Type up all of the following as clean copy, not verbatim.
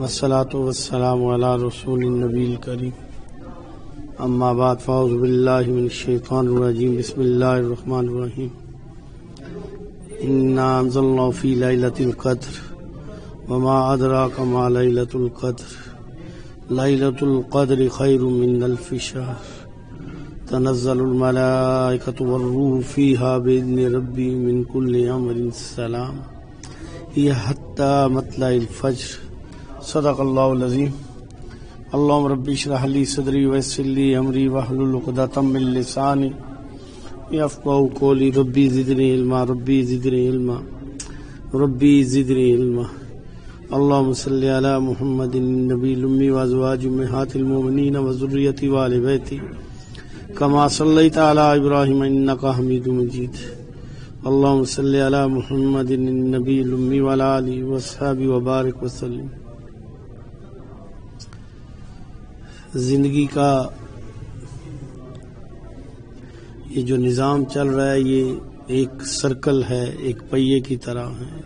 والصلاة والسلام على رسول النبی الکریم اما بعد فاعوذ باللہ من الشیطان الرجیم بسم اللہ الرحمن الرحیم انا انزلنا فی لیلۃ القدر وما ادراک ما لیلۃ القدر لیلۃ القدر خیر من الف شہر تنزل الملائکۃ والروح فیہا باذن ربہم من کل امر سلام ہی حتی مطلع الفجر صدق اللہ العظیم اللہم رب اشرح لی صدری ویسر لی امری واحلل عقدۃ من لسانی یفقہوا قولی ربی زدنی علما ربی زدنی علما ربی زدنی علما اللہم صلی علی محمد النبی الامی وازواج امہات المؤمنین وذریۃ وآل بیت کما صلیت علی ابراہیم انک حمید مجید اللہم صلی علی محمد النبی الامی وعلی آلہ وصحبہ وبارک وسلم۔ زندگی کا یہ جو نظام چل رہا ہے یہ ایک سرکل ہے، ایک پہیے کی طرح ہے۔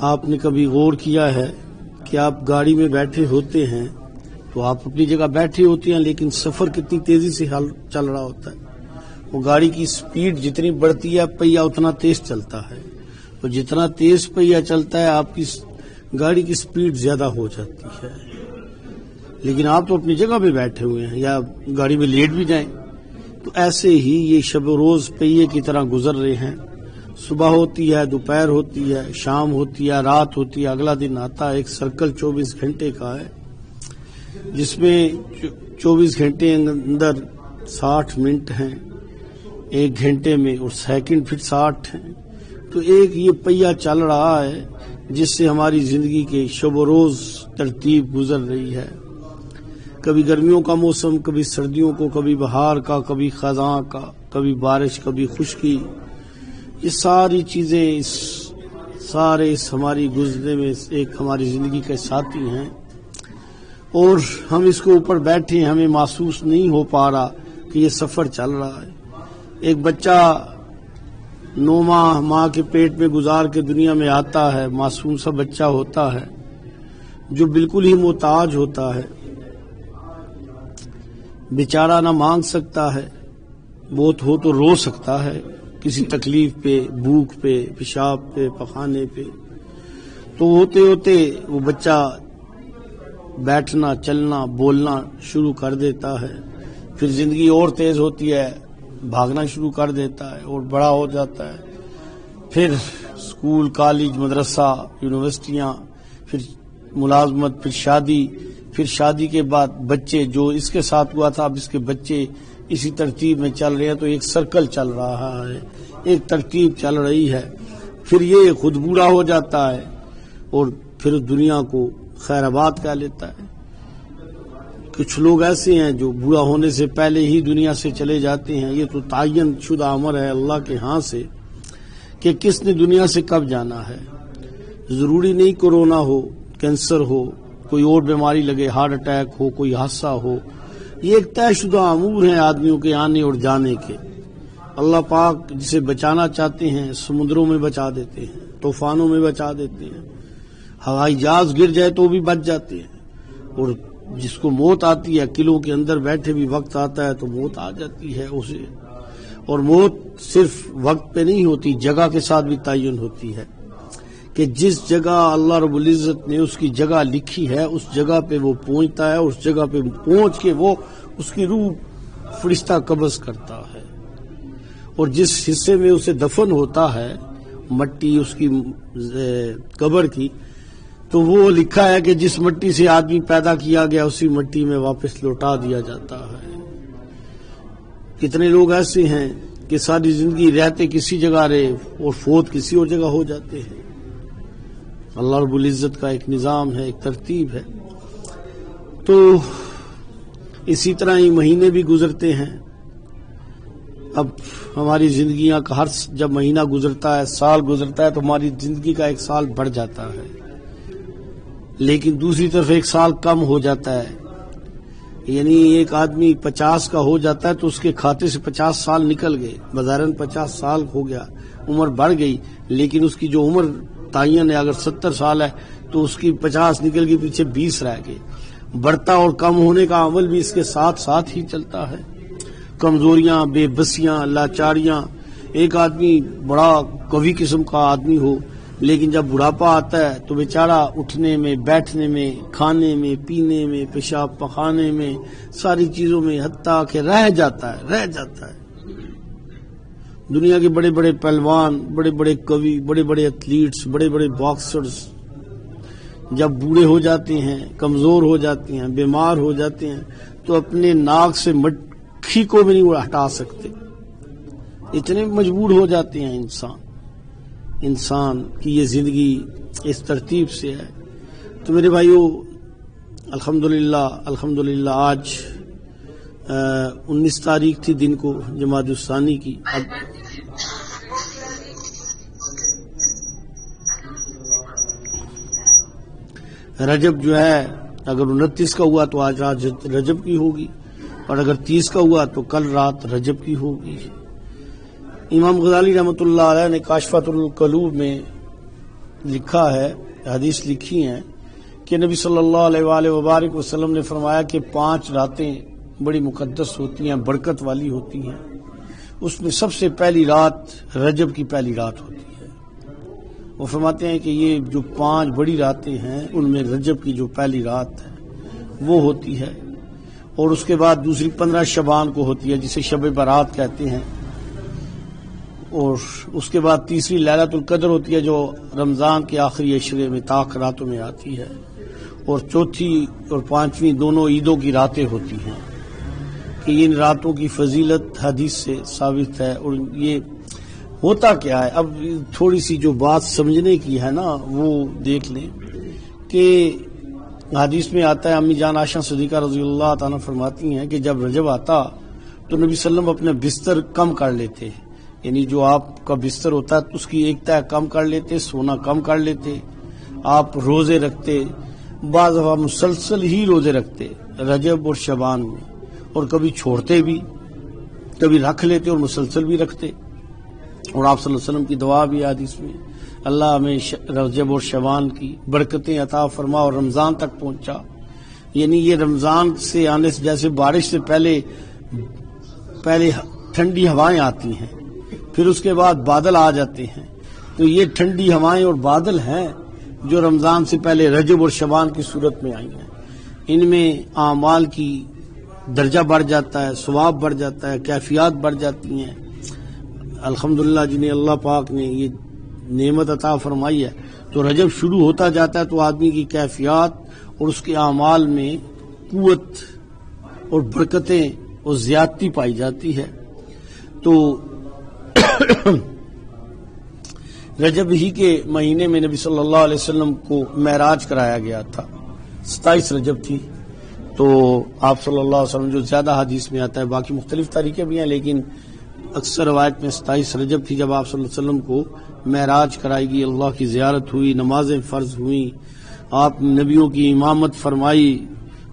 آپ نے کبھی غور کیا ہے کہ آپ گاڑی میں بیٹھے ہوتے ہیں تو آپ اپنی جگہ بیٹھے ہوتے ہیں لیکن سفر کتنی تیزی سے چل رہا ہوتا ہے۔ وہ گاڑی کی سپیڈ جتنی بڑھتی ہے پہیہ اتنا تیز چلتا ہے، تو جتنا تیز پہیہ چلتا ہے آپ کی گاڑی کی سپیڈ زیادہ ہو جاتی ہے، لیکن آپ تو اپنی جگہ پہ بیٹھے ہوئے ہیں یا گاڑی میں لیٹ بھی جائیں۔ تو ایسے ہی یہ شب و روز پہیے کی طرح گزر رہے ہیں، صبح ہوتی ہے، دوپہر ہوتی ہے، شام ہوتی ہے، رات ہوتی ہے، اگلا دن آتا ہے۔ ایک سرکل 24 گھنٹے کا ہے جس میں 24 گھنٹے اندر 60 منٹ ہیں ایک گھنٹے میں، اور سیکنڈ پھر 60 ہیں۔ تو ایک یہ پہیہ چل رہا ہے جس سے ہماری زندگی کے شب و روز ترتیب گزر رہی ہے۔ کبھی گرمیوں کا موسم، کبھی سردیوں کو، کبھی بہار کا، کبھی خزاں کا، کبھی بارش، کبھی خشکی۔ یہ ساری چیزیں سارے ہماری گزرنے میں ایک ہماری زندگی کے ساتھی ہیں، اور ہم اس کے اوپر بیٹھے ہیں، ہمیں محسوس نہیں ہو پا رہا کہ یہ سفر چل رہا ہے۔ ایک بچہ 9 ماہ کے پیٹ میں گزار کے دنیا میں آتا ہے، معصوم سا بچہ ہوتا ہے جو بالکل ہی محتاج ہوتا ہے، بیچارہ نہ مانگ سکتا ہے، بہت ہو تو رو سکتا ہے کسی تکلیف پہ، بھوک پہ، پیشاب پہ، پخانے پہ۔ تو ہوتے ہوتے وہ بچہ بیٹھنا، چلنا، بولنا شروع کر دیتا ہے، پھر زندگی اور تیز ہوتی ہے، بھاگنا شروع کر دیتا ہے اور بڑا ہو جاتا ہے۔ پھر اسکول، کالج، مدرسہ، یونیورسٹیاں، پھر ملازمت، پھر شادی، پھر شادی کے بعد بچے، جو اس کے ساتھ ہوا تھا اب اس کے بچے، اسی ترتیب میں چل رہے ہیں۔ تو ایک سرکل چل رہا ہے، ایک ترتیب چل رہی ہے۔ پھر یہ خود بوڑھا ہو جاتا ہے اور پھر دنیا کو خیر آباد کہہ لیتا ہے۔ کچھ لوگ ایسے ہیں جو بوڑھا ہونے سے پہلے ہی دنیا سے چلے جاتے ہیں۔ یہ تو تعین شدہ امر ہے اللہ کے ہاں سے کہ کس نے دنیا سے کب جانا ہے۔ ضروری نہیں کورونا ہو، کینسر ہو، کوئی اور بیماری لگے، ہارٹ اٹیک ہو، کوئی حادثہ ہو۔ یہ ایک طے شدہ امور ہیں آدمیوں کے آنے اور جانے کے۔ اللہ پاک جسے بچانا چاہتے ہیں سمندروں میں بچا دیتے ہیں، طوفانوں میں بچا دیتے ہیں، ہوائی جہاز گر جائے تو بھی بچ جاتے ہیں، اور جس کو موت آتی ہے قلعوں کے اندر بیٹھے بھی وقت آتا ہے تو موت آ جاتی ہے اسے۔ اور موت صرف وقت پہ نہیں ہوتی، جگہ کے ساتھ بھی تعین ہوتی ہے کہ جس جگہ اللہ رب العزت نے اس کی جگہ لکھی ہے اس جگہ پہ وہ پہنچتا ہے، اس جگہ پہ پہنچ کے وہ اس کی روح فرشتہ قبض کرتا ہے، اور جس حصے میں اسے دفن ہوتا ہے، مٹی اس کی قبر کی، تو وہ لکھا ہے کہ جس مٹی سے آدمی پیدا کیا گیا اسی مٹی میں واپس لوٹا دیا جاتا ہے۔ کتنے لوگ ایسے ہیں کہ ساری زندگی رہتے کسی جگہ رہے اور فوت کسی اور جگہ ہو جاتے ہیں۔ اللہ رب العزت کا ایک نظام ہے، ایک ترتیب ہے۔ تو اسی طرح ہی مہینے بھی گزرتے ہیں۔ اب ہماری زندگیاں کا جب مہینہ گزرتا ہے، سال گزرتا ہے، تو ہماری زندگی کا ایک سال بڑھ جاتا ہے، لیکن دوسری طرف ایک سال کم ہو جاتا ہے۔ یعنی ایک آدمی 50 کا ہو جاتا ہے تو اس کے کھاتے سے 50 سال نکل گئے، بظاہراً 50 سال ہو گیا، عمر بڑھ گئی، لیکن اس کی جو عمر تعین ہے، اگر 70 سال ہے تو اس کی 50 نکل کے پیچھے 20 رہ گئے۔ بڑھتا اور کم ہونے کا عمل بھی اس کے ساتھ ساتھ ہی چلتا ہے۔ کمزوریاں، بے بسیاں، لاچاریاں، ایک آدمی بڑا قوی قسم کا آدمی ہو لیکن جب بڑھاپا آتا ہے تو بیچارہ اٹھنے میں، بیٹھنے میں، کھانے میں، پینے میں، پیشاب پخانے میں، ساری چیزوں میں حتیٰ کہ رہ جاتا ہے۔ دنیا کے بڑے بڑے پہلوان، بڑے بڑے قوی، بڑے بڑے ایتھلیٹس، بڑے بڑے باکسرز جب بوڑھے ہو جاتے ہیں، کمزور ہو جاتے ہیں، بیمار ہو جاتے ہیں تو اپنے ناک سے مکھی کو بھی نہیں ہٹا سکتے، اتنے مجبور ہو جاتے ہیں۔ انسان کی یہ زندگی اس ترتیب سے ہے۔ تو میرے بھائیو، الحمدللہ آج 19 تاریخ تھی دن کو، جمادی الثانی کی۔ رجب جو ہے اگر 29 کا ہوا تو آج رات رجب کی ہوگی، اور اگر 30 کا ہوا تو کل رات رجب کی ہوگی۔ امام غزالی رحمۃ اللہ علیہ نے کاشفۃ القلوب میں لکھا ہے، حدیث لکھی ہیں کہ نبی صلی اللہ علیہ وآلہ وبارک وسلم نے فرمایا کہ 5 راتیں بڑی مقدس ہوتی ہیں، برکت والی ہوتی ہیں۔ اس میں سب سے پہلی رات رجب کی پہلی رات ہوتی ہے۔ وہ فرماتے ہیں کہ یہ جو 5 بڑی راتیں ہیں ان میں رجب کی جو پہلی رات ہے وہ ہوتی ہے، اور اس کے بعد دوسری 15 شعبان کو ہوتی ہے جسے شب برات کہتے ہیں، اور اس کے بعد تیسری لیلۃ القدر ہوتی ہے جو رمضان کے آخری عشرے میں تاخیر راتوں میں آتی ہے، اور چوتھی اور 5ویں دونوں عیدوں کی راتیں ہوتی ہیں کہ ان راتوں کی فضیلت حدیث سے ثابت ہے۔ اور یہ ہوتا کیا ہے، اب تھوڑی سی جو بات سمجھنے کی ہے نا وہ دیکھ لیں کہ حدیث میں آتا ہے، امی جان عائشہ صدیقہ رضی اللہ تعالیٰ فرماتی ہیں کہ جب رجب آتا تو نبی صلی اللہ علیہ وسلم اپنے بستر کم کر لیتے، یعنی جو آپ کا بستر ہوتا ہے اس کی ایک تہہ کم کر لیتے، سونا کم کر لیتے، آپ روزے رکھتے، بعض دفعہ مسلسل ہی روزے رکھتے رجب اور شعبان میں، اور کبھی چھوڑتے بھی، کبھی رکھ لیتے اور مسلسل بھی رکھتے۔ اور آپ صلی اللہ علیہ وسلم کی دعا بھی حدیث میں، اللہ ہمیں رجب اور شعبان کی برکتیں عطا فرما اور رمضان تک پہنچا۔ یعنی یہ رمضان سے آنے سے، جیسے بارش سے پہلے ٹھنڈی ہوائیں آتی ہیں، پھر اس کے بعد بادل آ جاتے ہیں، تو یہ ٹھنڈی ہوائیں اور بادل ہیں جو رمضان سے پہلے رجب اور شعبان کی صورت میں آئی ہیں۔ ان میں اعمال کی درجہ بڑھ جاتا ہے، ثواب بڑھ جاتا ہے، کیفیات بڑھ جاتی ہیں۔ الحمدللہ جنہیں اللہ پاک نے یہ نعمت عطا فرمائی ہے، تو رجب شروع ہوتا جاتا ہے تو آدمی کی کیفیات اور اس کے اعمال میں قوت اور برکتیں اور زیادتی پائی جاتی ہے۔ تو رجب ہی کے مہینے میں نبی صلی اللہ علیہ وسلم کو معراج کرایا گیا تھا، 27 رجب تھی۔ تو آپ صلی اللہ علیہ وسلم جو زیادہ حدیث میں آتا ہے، باقی مختلف طریقے بھی ہیں لیکن اکثر روایت میں 27 رجب تھی جب آپ صلی اللہ علیہ وسلم کو معراج کرائی گئی، اللہ کی زیارت ہوئی، نمازیں فرض ہوئیں، آپ نبیوں کی امامت فرمائی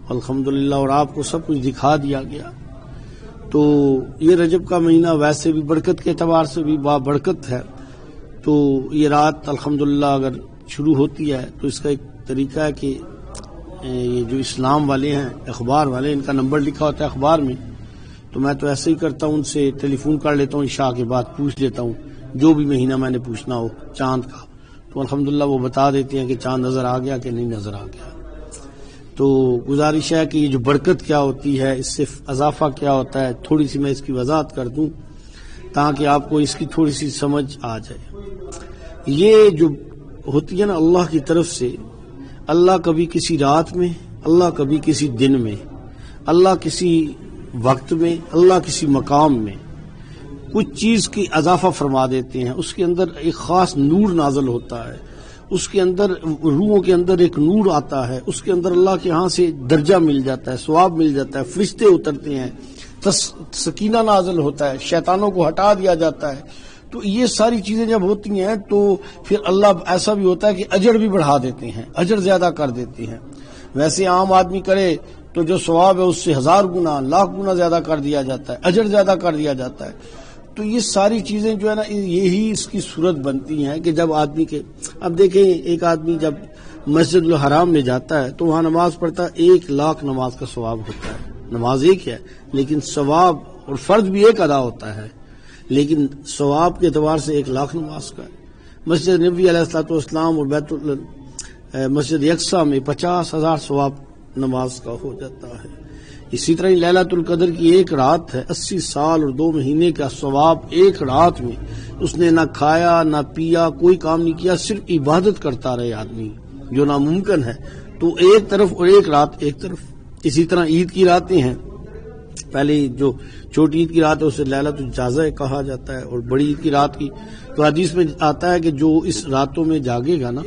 الحمدللہ، اور آپ کو سب کچھ دکھا دیا گیا۔ تو یہ رجب کا مہینہ ویسے بھی برکت کے اعتبار سے بھی بابرکت ہے۔ تو یہ رات الحمدللہ اگر شروع ہوتی ہے تو اس کا ایک طریقہ ہے کہ یہ جو اسلام والے ہیں، اخبار والے، ان کا نمبر لکھا ہوتا ہے اخبار میں، تو میں تو ایسے ہی کرتا ہوں، ان سے ٹیلی فون کر لیتا ہوں، عشاء کے بعد پوچھ لیتا ہوں جو بھی مہینہ میں نے پوچھنا ہو چاند کا، تو الحمدللہ وہ بتا دیتے ہیں کہ چاند نظر آ گیا کہ نہیں نظر آ گیا۔ تو گزارش ہے کہ یہ جو برکت کیا ہوتی ہے، اس سے اضافہ کیا ہوتا ہے، تھوڑی سی میں اس کی وضاحت کر دوں تاکہ آپ کو اس کی تھوڑی سی سمجھ آ جائے۔ یہ جو ہوتی ہے نا اللہ کی طرف سے، اللہ کبھی کسی رات میں، اللہ کبھی کسی دن میں، اللہ کسی وقت میں، اللہ کسی مقام میں کچھ چیز کی اضافہ فرما دیتے ہیں، اس کے اندر ایک خاص نور نازل ہوتا ہے، اس کے اندر روحوں کے اندر ایک نور آتا ہے، اس کے اندر اللہ کے ہاں سے درجہ مل جاتا ہے، ثواب مل جاتا ہے، فرشتے اترتے ہیں، سکینہ نازل ہوتا ہے، شیطانوں کو ہٹا دیا جاتا ہے۔ تو یہ ساری چیزیں جب ہوتی ہیں تو پھر اللہ ایسا بھی ہوتا ہے کہ اجر بھی بڑھا دیتے ہیں، اجر زیادہ کر دیتے ہیں۔ ویسے عام آدمی کرے تو جو ثواب ہے اس سے 1000 گنا، لاکھ گنا زیادہ کر دیا جاتا ہے، اجر زیادہ کر دیا جاتا ہے۔ تو یہ ساری چیزیں جو ہے نا یہی اس کی صورت بنتی ہیں کہ جب آدمی کے اب دیکھیں ایک آدمی جب مسجد الحرام میں جاتا ہے تو وہاں نماز پڑھتا ہے 1,00,000 نماز کا ثواب ہوتا ہے. نماز ایک ہے لیکن ثواب اور فرض بھی ایک ادا ہوتا ہے لیکن ثواب کے اعتبار سے 1,00,000 نماز کا ہے. مسجد نبی علیہ الصلوۃ والسلام اور مسجد یکساں میں 50,000 ثواب نماز کا ہو جاتا ہے. اسی طرح لیلۃ القدر کی ایک رات ہے 80 سال اور 2 مہینے کا ثواب ایک رات میں. اس نے نہ کھایا نہ پیا کوئی کام نہیں کیا صرف عبادت کرتا رہے آدمی جو ناممکن ہے. تو ایک طرف اور ایک رات ایک طرف. اسی طرح عید کی راتیں ہیں پہلے جو چھوٹی عید کی رات ہے اسے لیلۃ الجازہ کہا جاتا ہے اور بڑی عید کی رات کی تو حدیث میں آتا ہے کہ جو اس راتوں میں جاگے گا نا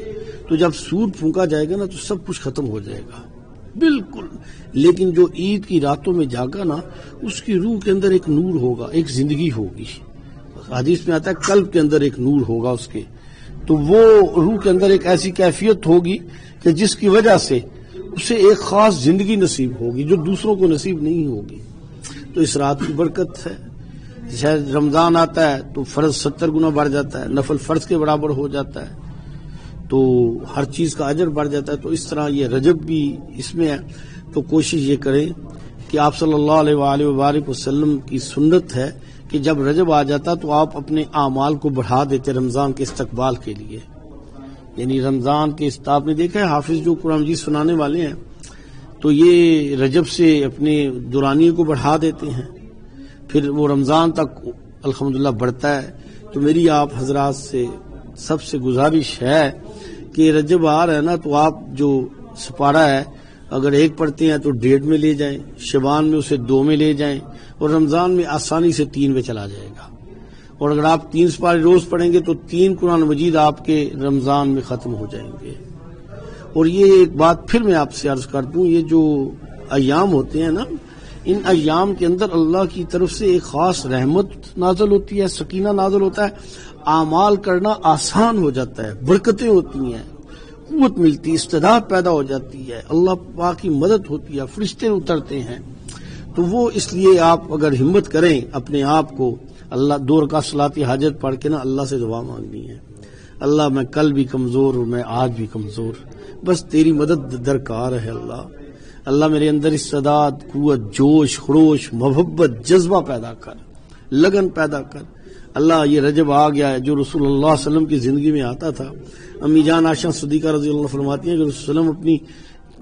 تو جب سور پھونکا جائے گا نا تو سب کچھ ختم ہو جائے گا بالکل. لیکن جو عید کی راتوں میں جاگا نا اس کی روح کے اندر ایک نور ہوگا ایک زندگی ہوگی. حدیث میں آتا ہے قلب کے اندر ایک نور ہوگا اس کے تو وہ روح کے اندر ایک ایسی کیفیت ہوگی کہ جس کی وجہ سے اسے ایک خاص زندگی نصیب ہوگی جو دوسروں کو نصیب نہیں ہوگی. تو اس رات کی برکت ہے. شاید رمضان آتا ہے تو فرض 70 گنا بڑھ جاتا ہے نفل فرض کے برابر ہو جاتا ہے تو ہر چیز کا اجر بڑھ جاتا ہے. تو اس طرح یہ رجب بھی اس میں ہے تو کوشش یہ کریں کہ آپ صلی اللہ علیہ وآلہ وبارک وسلم کی سنت ہے کہ جب رجب آ جاتا تو آپ اپنے اعمال کو بڑھا دیتے رمضان کے استقبال کے لیے. یعنی رمضان کے آپ نے دیکھا ہے حافظ جو قرآن مجید سنانے والے ہیں تو یہ رجب سے اپنے دورانیے کو بڑھا دیتے ہیں پھر وہ رمضان تک الحمدللہ بڑھتا ہے. تو میری آپ حضرات سے سب سے گزارش ہے کہ رجب آ رہا ہے نا تو آپ جو سپارہ ہے اگر 1 پڑھتے ہیں تو 1.5 میں لے جائیں شعبان میں اسے 2 میں لے جائیں اور رمضان میں آسانی سے 3 میں چلا جائے گا. اور اگر آپ 3 سپارے روز پڑھیں گے تو 3 قرآن مجید آپ کے رمضان میں ختم ہو جائیں گے. اور یہ ایک بات پھر میں آپ سے عرض کر دوں یہ جو ایام ہوتے ہیں نا ان ایام کے اندر اللہ کی طرف سے ایک خاص رحمت نازل ہوتی ہے سکینہ نازل ہوتا ہے اعمال کرنا آسان ہو جاتا ہے برکتیں ہوتی ہیں قوت ملتی استعداد پیدا ہو جاتی ہے اللہ پاک کی مدد ہوتی ہے فرشتے اترتے ہیں. تو وہ اس لیے آپ اگر ہمت کریں اپنے آپ کو اللہ 2 رکعت صلاۃ حاجت پڑھ کے نا اللہ سے دعا مانگنی ہے. اللہ میں کل بھی کمزور اور میں آج بھی کمزور بس تیری مدد درکار ہے. اللہ میرے اندر استعداد قوت جوش خروش محبت جذبہ پیدا کر لگن پیدا کر. اللہ یہ رجب آ گیا ہے جو رسول اللہ صلی اللہ علیہ وسلم کی زندگی میں آتا تھا. امی جان عائشہ صدیقہ رضی اللہ فرماتی ہیں کہ رسول اللہ علیہ وسلم اپنی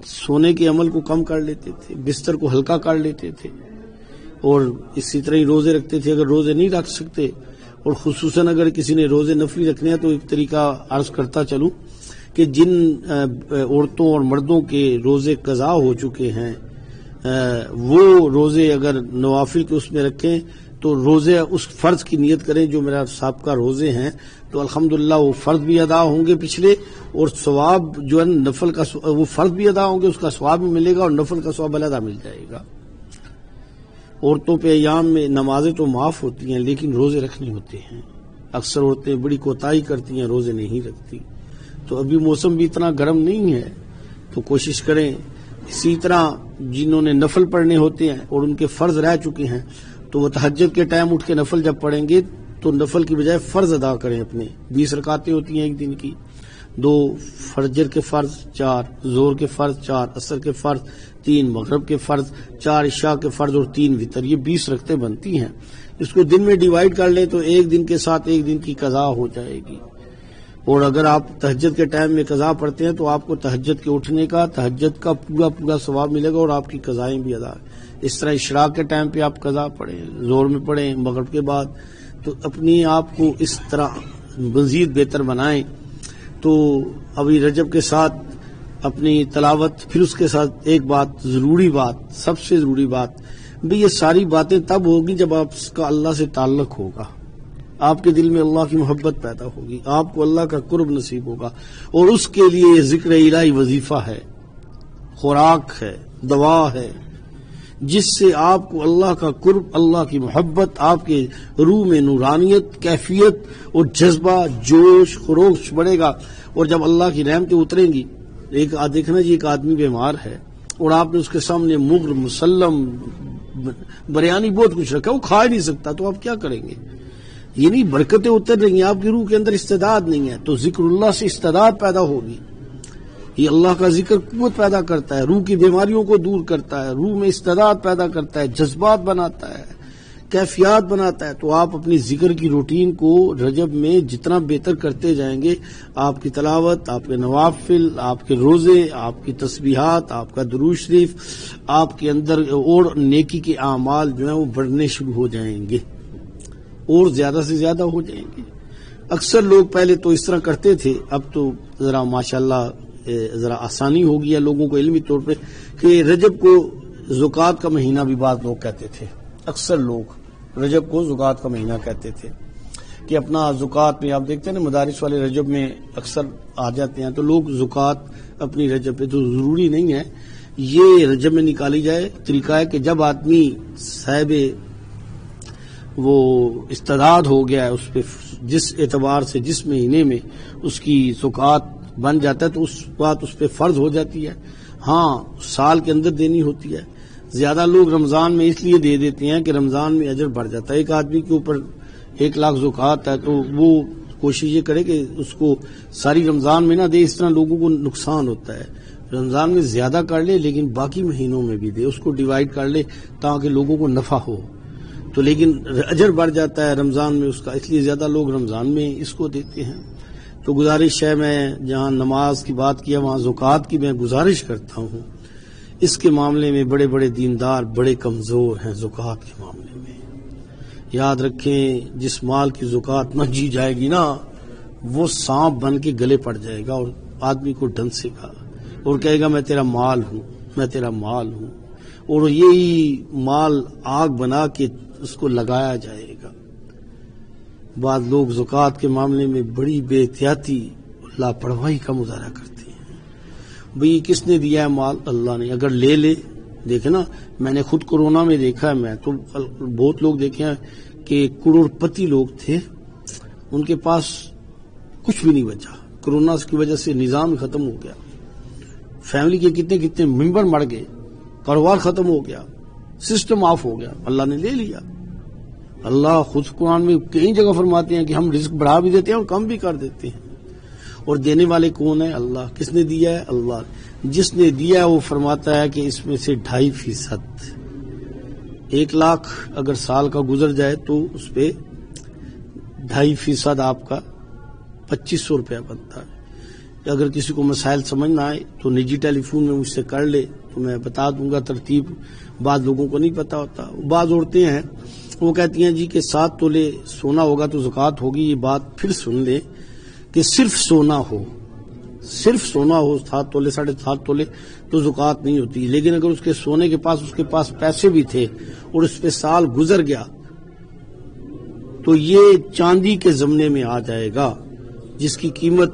سونے کے عمل کو کم کر لیتے تھے بستر کو ہلکا کر لیتے تھے اور اسی طرح ہی روزے رکھتے تھے. اگر روزے نہیں رکھ سکتے اور خصوصاً اگر کسی نے روزے نفلی رکھنے ہیں تو ایک طریقہ عرض کرتا چلوں کہ جن عورتوں اور مردوں کے روزے قضا ہو چکے ہیں وہ روزے اگر نوافل کے اس میں رکھیں تو روزے اس فرض کی نیت کریں جو میرا سابقہ روزے ہیں تو الحمدللہ وہ فرض بھی ادا ہوں گے پچھلے اور ثواب جو ہے نفل کا وہ فرض بھی ادا ہوں گے اس کا ثواب بھی ملے گا اور نفل کا ثواب علیحدہ مل جائے گا. عورتوں پہ ایام میں نمازیں تو معاف ہوتی ہیں لیکن روزے رکھنے ہوتے ہیں. اکثر عورتیں بڑی کوتاہی کرتی ہیں روزے نہیں رکھتی. تو ابھی موسم بھی اتنا گرم نہیں ہے تو کوشش کریں. اسی طرح جنہوں نے نفل پڑھنے ہوتے ہیں اور ان کے فرض رہ چکے ہیں تو وہ تہجد کے ٹائم اٹھ کے نفل جب پڑھیں گے تو نفل کی بجائے فرض ادا کریں. اپنے 20 رکعتیں ہوتی ہیں ایک دن کی 2 فجر کے فرض 4 ظہر کے فرض 4 عصر کے فرض 3 مغرب کے فرض 4 عشاء کے فرض اور 3 وتر یہ 20 رکعتیں بنتی ہیں. اس کو دن میں ڈیوائیڈ کر لیں تو ایک دن کے ساتھ ایک دن کی قضا ہو جائے گی. اور اگر آپ تہجد کے ٹائم میں قضا پڑھتے ہیں تو آپ کو تہجد کے اٹھنے کا تہجد کا پورا ثواب ملے گا اور آپ کی قضائیں بھی ادا. اس طرح اشراق کے ٹائم پہ آپ قضا پڑھیں ظہر میں پڑھیں مغرب کے بعد تو اپنی آپ کو اس طرح مزید بہتر بنائیں. تو ابھی رجب کے ساتھ اپنی تلاوت پھر اس کے ساتھ ایک بات ضروری بات سب سے ضروری بات بھی یہ ساری باتیں تب ہوگی جب آپ کا اللہ سے تعلق ہوگا آپ کے دل میں اللہ کی محبت پیدا ہوگی آپ کو اللہ کا قرب نصیب ہوگا اور اس کے لیے یہ ذکر الہی وظیفہ ہے خوراک ہے دوا ہے جس سے آپ کو اللہ کا قرب اللہ کی محبت آپ کے روح میں نورانیت کیفیت اور جذبہ جوش خروش بڑھے گا. اور جب اللہ کی رحمتیں اتریں گی دیکھنا جی ایک آدمی بیمار ہے اور آپ نے اس کے سامنے مغر مسلم بریانی بہت کچھ رکھا وہ کھا ہی نہیں سکتا تو آپ کیا کریں گے یعنی برکتیں اتر رہی ہیں، آپ کی روح کے اندر استعداد نہیں ہے، تو ذکر اللہ سے استعداد پیدا ہوگی. یہ اللہ کا ذکر قوت پیدا کرتا ہے، روح کی بیماریوں کو دور کرتا ہے، روح میں استعداد پیدا کرتا ہے، جذبات بناتا ہے، کیفیات بناتا ہے. تو آپ اپنی ذکر کی روٹین کو رجب میں جتنا بہتر کرتے جائیں گے، آپ کی تلاوت، آپ کے نوافل، آپ کے روزے، آپ کی تسبیحات، آپ کا درود شریف، آپ کے اندر اور نیکی کے اعمال جو ہیں وہ بڑھنے شروع ہو جائیں گے اور زیادہ سے زیادہ ہو جائیں گے. اکثر لوگ پہلے تو اس طرح کرتے تھے، اب تو ذرا ماشاءاللہ ذرا آسانی ہو گیا لوگوں کو علمی طور پہ کہ رجب کو زکوٰۃ کا مہینہ بھی بعض لوگ کہتے تھے. اکثر لوگ رجب کو زکوٰۃ کا مہینہ کہتے تھے کہ اپنا زکوٰۃ میں، آپ دیکھتے ہیں نا مدارس والے رجب میں اکثر آ جاتے ہیں، تو لوگ زکوٰۃ اپنی رجب پہ، تو ضروری نہیں ہے یہ رجب میں نکالی جائے. طریقہ ہے کہ جب آدمی صاحب وہ استعداد ہو گیا ہے، اس پہ جس اعتبار سے جس مہینے میں اس کی زکوٰۃ بن جاتا ہے تو اس بات اس پہ فرض ہو جاتی ہے. ہاں سال کے اندر دینی ہوتی ہے. زیادہ لوگ رمضان میں اس لیے دے دیتے ہیں کہ رمضان میں اجر بڑھ جاتا ہے. ایک آدمی کے اوپر 1,00,000 زکوٰۃ ہے تو وہ کوشش یہ کرے کہ اس کو ساری رمضان میں نہ دے، اس طرح لوگوں کو نقصان ہوتا ہے. رمضان میں زیادہ کر لے لیکن باقی مہینوں میں بھی دے، اس کو ڈیوائیڈ کر لے تاکہ لوگوں کو نفع ہو. تو لیکن اجر بڑھ جاتا ہے رمضان میں اس کا، اس لیے زیادہ لوگ رمضان میں اس کو دیتے ہیں. تو گزارش ہے، میں جہاں نماز کی بات کیا وہاں زکوٰۃ کی میں گزارش کرتا ہوں. اس کے معاملے میں بڑے بڑے دیندار بڑے کمزور ہیں. زکوٰۃ کے معاملے میں یاد رکھیں، جس مال کی زکوٰۃ نہ جی جائے گی نا، وہ سانپ بن کے گلے پڑ جائے گا اور آدمی کو ڈنسے گا اور کہے گا میں تیرا مال ہوں، میں تیرا مال ہوں، اور یہی مال آگ بنا کے اس کو لگایا جائے گا. بعض لوگ زکوٰۃ کے معاملے میں بڑی بے احتیاطی، لاپرواہی کا مظاہرہ کرتے ہیں. بھئی کس نے دیا ہے مال؟ اللہ نے. اگر لے لے، دیکھیں نا، میں نے خود کورونا میں دیکھا ہے، میں تو بہت لوگ دیکھے ہیں کہ کروڑ پتی لوگ تھے، ان کے پاس کچھ بھی نہیں بچا. کورونا کی وجہ سے نظام ختم ہو گیا، فیملی کے کتنے کتنے ممبر مر گئے، کاروبار ختم ہو گیا، سسٹم آف ہو گیا. اللہ نے لے لیا. اللہ خود قرآن میں کئی جگہ فرماتے ہیں کہ ہم رزق بڑھا بھی دیتے ہیں اور کم بھی کر دیتے ہیں، اور دینے والے کون ہیں؟ اللہ. کس نے دیا ہے؟ اللہ. جس نے دیا ہے وہ فرماتا ہے کہ اس میں سے 2.5%، 1,00,000 اگر سال کا گزر جائے تو اس پہ 2.5% آپ کا 2,500 روپیہ بنتا ہے. اگر کسی کو مسائل سمجھ نہ آئے تو نجی ٹیلی فون میں مجھ سے کر لے تو میں بتا دوں گا ترتیب. بعض لوگوں کو نہیں پتا ہوتا. بعض عورتیں ہیں وہ کہتی ہیں جی کہ 7 تولے سونا ہوگا تو زکوٰۃ ہوگی. یہ بات پھر سن لیں کہ صرف سونا ہو، صرف سونا ہو 7 تولے 7.5 تولے تو زکوٰۃ نہیں ہوتی. لیکن اگر اس کے سونے کے پاس، اس کے پاس پیسے بھی تھے اور اس پہ سال گزر گیا تو یہ چاندی کے ضمنے میں آ جائے گا، جس کی قیمت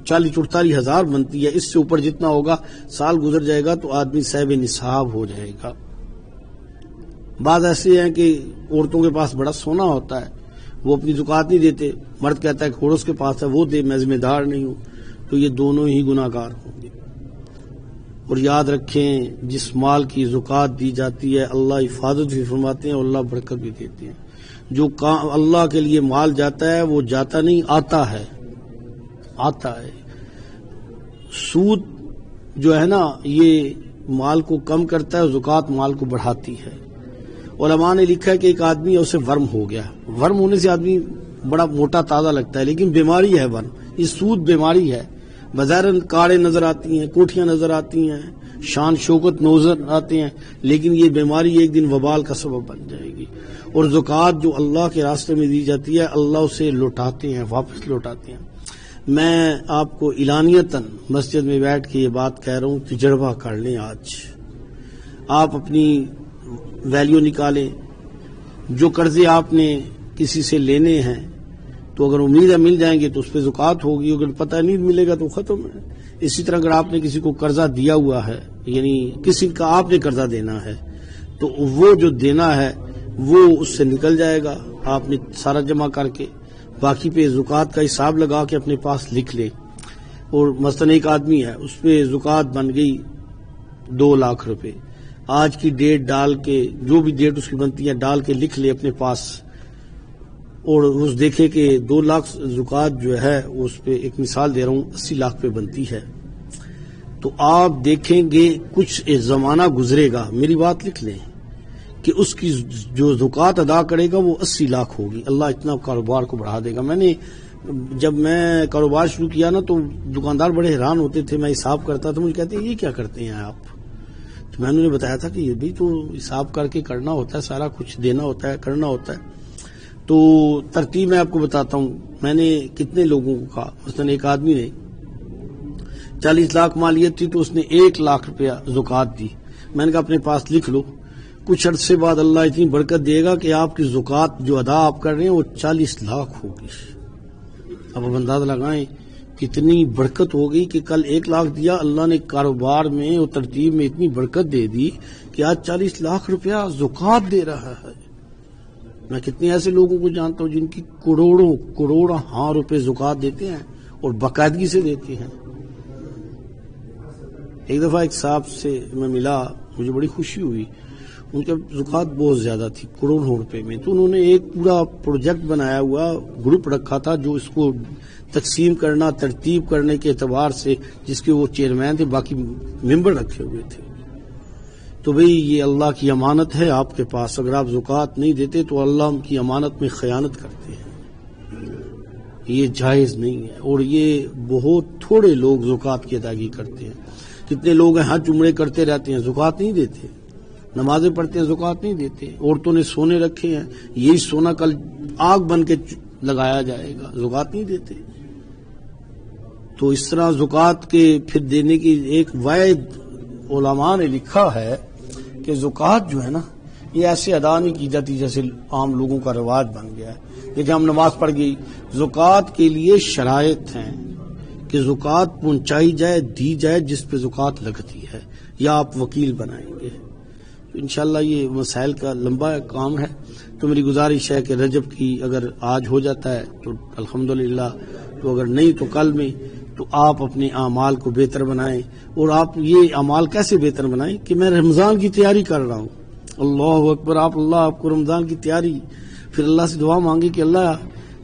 40-44 ہزار بنتی ہے. اس سے اوپر جتنا ہوگا سال گزر جائے گا تو آدمی صاحب نصاب ہو جائے گا. بعض ایسے ہیں کہ عورتوں کے پاس بڑا سونا ہوتا ہے، وہ اپنی زکوٰۃ نہیں دیتے. مرد کہتا ہے کہ خورس کے پاس ہے وہ دے، میں ذمہ دار نہیں ہوں. تو یہ دونوں ہی گناہ گار ہوں گے. اور یاد رکھیں، جس مال کی زکوٰۃ دی جاتی ہے اللہ حفاظت بھی فرماتے ہیں اور اللہ برکت بھی دیتے ہیں. جو اللہ کے لیے مال جاتا ہے وہ جاتا نہیں، آتا ہے، آتا ہے. سود جو ہے نا یہ مال کو کم کرتا ہے، زکوٰۃ مال کو بڑھاتی ہے. علماء نے لکھا ہے کہ ایک آدمی اسے ورم ہو گیا. ورم ہونے سے آدمی بڑا موٹا تازہ لگتا ہے لیکن بیماری ہے ورم. یہ سود بیماری ہے. بظاہر کاڑے نظر آتی ہیں، کوٹھیاں نظر آتی ہیں، شان شوکت نظر آتے ہیں، لیکن یہ بیماری ایک دن وبال کا سبب بن جائے گی. اور زکوٰۃ جو اللہ کے راستے میں دی جاتی ہے اللہ اسے لوٹاتے ہیں، واپس لوٹاتے ہیں. میں آپ کو اعلانیتاً مسجد میں بیٹھ کے یہ بات کہہ رہا ہوں، تجربہ کر لیں. آج آپ اپنی ویلیو نکالیں. جو قرضے آپ نے کسی سے لینے ہیں تو اگر امید ہے مل جائیں گے تو اس پہ زکوٰۃ ہوگی، اگر پتہ نہیں ملے گا تو ختم ہے. اسی طرح اگر آپ نے کسی کو قرضہ دیا ہوا ہے، یعنی کسی کا آپ نے قرضہ دینا ہے تو وہ جو دینا ہے وہ اس سے نکل جائے گا. آپ نے سارا جمع کر کے باقی پہ زکوٰۃ کا حساب لگا کے اپنے پاس لکھ لیں. اور مثلاً ایک آدمی ہے اس پہ زکوٰۃ بن گئی 2 لاکھ روپے. آج کی ڈیٹ ڈال کے، جو بھی ڈیٹ اس کی بنتی ہے ڈال کے لکھ لے اپنے پاس. اور اس دیکھے کہ 2 لاکھ زکوٰۃ جو ہے اس پہ ایک مثال دے رہا ہوں 80 لاکھ پہ بنتی ہے، تو آپ دیکھیں گے کچھ ایک زمانہ گزرے گا، میری بات لکھ لیں کہ اس کی جو زکوٰۃ ادا کرے گا وہ 80 لاکھ ہوگی، اللہ اتنا کاروبار کو بڑھا دے گا۔ جب میں کاروبار شروع کیا نا تو دکاندار بڑے حیران ہوتے تھے، میں حساب کرتا تھا، مجھے کہتے ہیں یہ کیا کرتے ہیں آپ؟ تو میں نے انہیں بتایا تھا کہ یہ بھی تو حساب کر کے کرنا ہوتا ہے، سارا کچھ دینا ہوتا ہے، کرنا ہوتا ہے۔ تو ترتیب میں آپ کو بتاتا ہوں، میں نے کتنے لوگوں کو کہا، مثلاً ایک آدمی نے 40 لاکھ مالیت تھی تو اس نے 1 لاکھ روپیہ زکوٰۃ دی، میں نے کہا اپنے پاس لکھ لو، کچھ عرصے بعد اللہ اتنی برکت دے گا کہ آپ کی زکوٰۃ جو ادا آپ کر رہے ہیں وہ 40 لاکھ ہوگی۔ اب اندازہ لگائیں کتنی برکت ہو گئی کہ کل 1 لاکھ دیا، اللہ نے کاروبار میں اور ترتیب میں اتنی برکت دے دی کہ آج 40 لاکھ روپیہ زکوٰۃ دے رہا ہے۔ میں کتنے ایسے لوگوں کو جانتا ہوں جن کی کروڑوں روپے زکوٰۃ دیتے ہیں اور باقاعدگی سے دیتے ہیں۔ ایک دفعہ ایک صاحب سے میں ملا، مجھے بڑی خوشی ہوئی، ان کے زکوٰۃ بہت زیادہ تھی کروڑوں روپے میں، تو انہوں نے ایک پورا پروجیکٹ بنایا ہوا گروپ رکھا تھا جو اس کو تقسیم کرنا ترتیب کرنے کے اعتبار سے، جس کے وہ چیئرمین تھے، باقی ممبر رکھے ہوئے تھے۔ تو بھئی یہ اللہ کی امانت ہے آپ کے پاس، اگر آپ زکوٰۃ نہیں دیتے تو اللہ ان کی امانت میں خیانت کرتے ہیں، یہ جائز نہیں ہے۔ اور یہ بہت تھوڑے لوگ زکوٰۃ کی ادائیگی کرتے ہیں، کتنے لوگ ہیں حج عمرے کرتے رہتے ہیں زکوٰۃ نہیں دیتے، نمازیں پڑھتے ہیں زکوٰۃ نہیں دیتے، عورتوں نے سونے رکھے ہیں، یہی سونا کل آگ بن کے لگایا جائے گا، زکوٰۃ نہیں دیتے۔ تو اس طرح زکوٰۃ کے پھر دینے کی ایک واحد علماء نے لکھا ہے کہ زکوٰۃ جو ہے نا یہ ایسے ادا نہیں کی جاتی جیسے عام لوگوں کا رواج بن گیا ہے، لیکن ہم نماز پڑھ گئی، زکوٰۃ کے لیے شرائط ہیں کہ زکوٰۃ پہنچائی جائے، دی جائے جس پہ زکوٰۃ لگتی ہے، یا آپ وکیل بنائیں گے۔ انشاءاللہ یہ مسائل کا لمبا کام ہے، تو میری گزارش ہے کہ رجب کی اگر آج ہو جاتا ہے تو الحمدللہ، تو اگر نہیں تو کل میں، تو آپ اپنے اعمال کو بہتر بنائیں۔ اور آپ یہ اعمال کیسے بہتر بنائیں کہ میں رمضان کی تیاری کر رہا ہوں، اللہ اکبر، آپ کو رمضان کی تیاری، پھر اللہ سے دعا مانگی کہ اللہ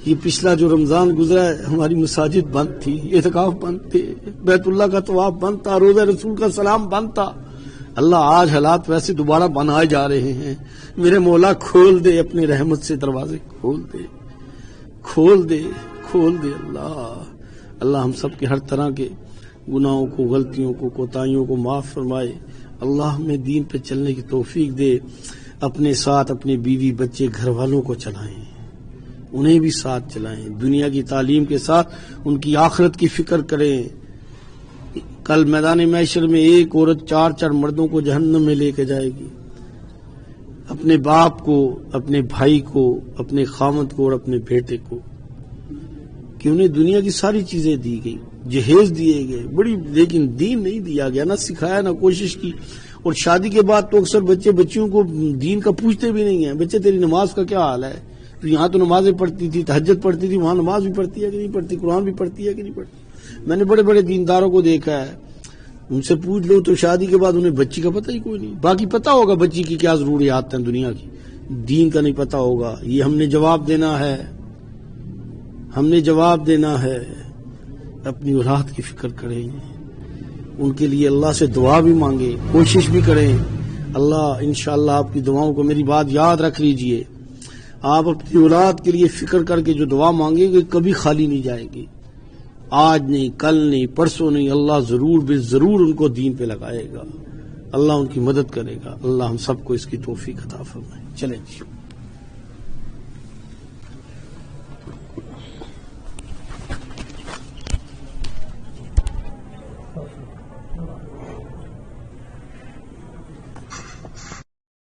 یہ پچھلا جو رمضان گزرا ہے ہماری مساجد بند تھی، اعتکاف بند تھے، بیت اللہ کا طواف بند تھا، روزہ رسول کا سلام بند تھا، اللہ آج حالات ویسے دوبارہ بنائے جا رہے ہیں، میرے مولا کھول دے اپنی رحمت سے دروازے، کھول دے اللہ ہم سب کے ہر طرح کے گناہوں کو، غلطیوں کو، کوتاہیوں کو معاف فرمائے، اللہ ہمیں دین پہ چلنے کی توفیق دے، اپنے ساتھ اپنے بیوی بچے گھر والوں کو چلائیں، انہیں بھی ساتھ چلائیں، دنیا کی تعلیم کے ساتھ ان کی آخرت کی فکر کریں۔ کل میدان محشر میں ایک عورت 4 مردوں کو جہنم میں لے کے جائے گی، اپنے باپ کو، اپنے بھائی کو، اپنے خاوند کو اور اپنے بیٹے کو، کہ انہیں دنیا کی ساری چیزیں دی گئی، جہیز دیے گئے بڑی، لیکن دین نہیں دیا گیا، نہ سکھایا، نہ کوشش کی۔ اور شادی کے بعد تو اکثر بچیوں کو دین کا پوچھتے بھی نہیں ہیں، بچے تیری نماز کا کیا حال ہے، تو یہاں تو نمازیں پڑھتی تھی، تہجد پڑھتی تھی، وہاں نماز بھی پڑھتی ہے کہ نہیں پڑھتی، قرآن بھی پڑھتی ہے کہ نہیں پڑھتی۔ میں نے بڑے بڑے دینداروں کو دیکھا ہے، ان سے پوچھ لو تو شادی کے بعد انہیں بچی کا پتہ ہی کوئی نہیں، باقی پتہ ہوگا بچی کی کیا ضروریات ہیں دنیا کی، دین کا نہیں پتہ ہوگا۔ یہ ہم نے جواب دینا ہے، اپنی اولاد کی فکر کریں، ان کے لیے اللہ سے دعا بھی مانگیں، کوشش بھی کریں۔ اللہ انشاءاللہ آپ کی دعاؤں کو، میری بات یاد رکھ لیجئے، آپ اپنی اولاد کے لیے فکر کر کے جو دعا مانگیں گے کبھی خالی نہیں جائے گی، آج نہیں، کل نہیں، پرسوں نہیں، اللہ ضرور ان کو دین پہ لگائے گا، اللہ ان کی مدد کرے گا۔ اللہ ہم سب کو اس کی توفیق عطا فرمائے۔ چلیں جی۔